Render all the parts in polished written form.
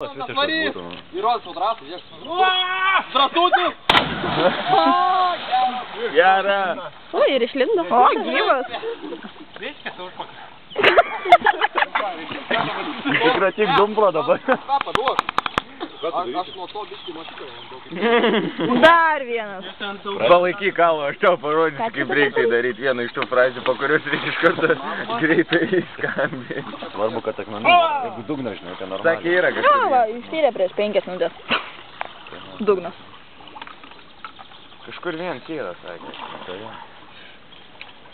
Смотри, Ирон, здравствуй. Здравствуйте. Gera. O, ir išlindo. O, gyvas. Reiškia, tu užpak. Tikra tik dumbro dabar. Ką paduok? Aš nuo to biškį mačiau. Dar vienas. Palaikyk kalą, aš tau parodysiu, kaip reikia daryti vieną iš tų frazių, po kurios reikia iš karto greitai skambinti. Svarbu, kad akmenų, jeigu dugną, žinai, tai normaliai. Sakė, yra kažkur. Na, va, ištyrė prieš 5 minutės. Dugnas. Kažkur vienas yra, sakė.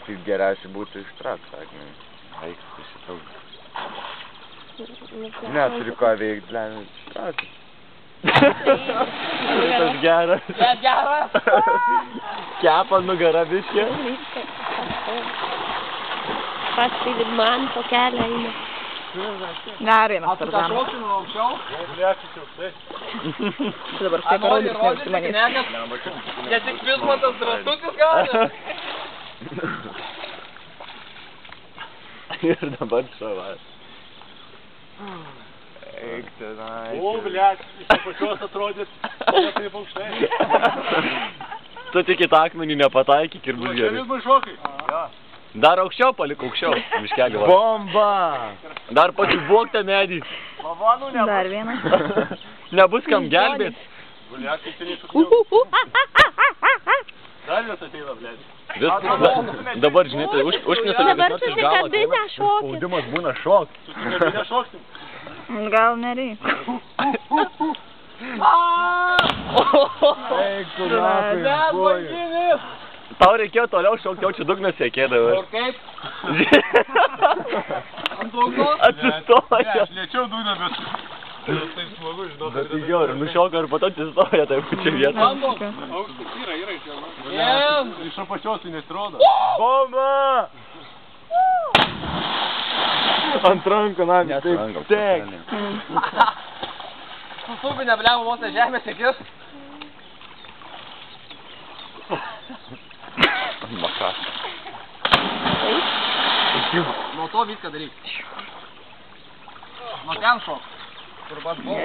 Tai geriausiai būtų ištraukt, sakė. Eik, išsitraukt. Neturiu ką veikti, blėnį, ištraukt. Tas geras. Geras. Kepa nugara biškė. Paskui man po kelią eina. Dar vienas Tu ką tarzanas. šokti nuo aukščiau? Čia dabar štai parodys neužsimanys. Ne tik Vismantas Drąsutis gali. Ir dabar šovas. Eik tenai. O, blėt, iš apačios atrodyt, taip aukštai. Tu tik į tą akmenį nepataikyk ir bus Čia gerai. vis baišokai. Dar aukščiau palik aukščiau. Miškelį va. Bomba! Dar pasibuok tą medį. Dar vienas. Nebus kam gelbėt. Blėt, kaip seniai šokėjau. Dar vis ateina, blėt. Dabar, žinai, tai užknisa Dabar susikabinę šokit. Spaudimas būna šok. Susikabinę šoksim. Gal nereikia. Eik, tu Mes banginis. Tau reikėjo toliau šokti, jau čia dugnas sėkėdavo. Ir kaip? Ant dugno? Atsistoja. Aš lėčiau dūna, bet taip smagu, žinau. Bet jo, ir nušoka, ir po to atsistoja, tai čia vieta. Aukštas yra iš jo. Vien. Iš apačios tai nesirodo. Bomba! Ant rankų, na, taip, tek. Susubinę bliamą vos žemės akis. Makas. Nuo to viską daryk. Nuo ten šok. Kur aš buvau.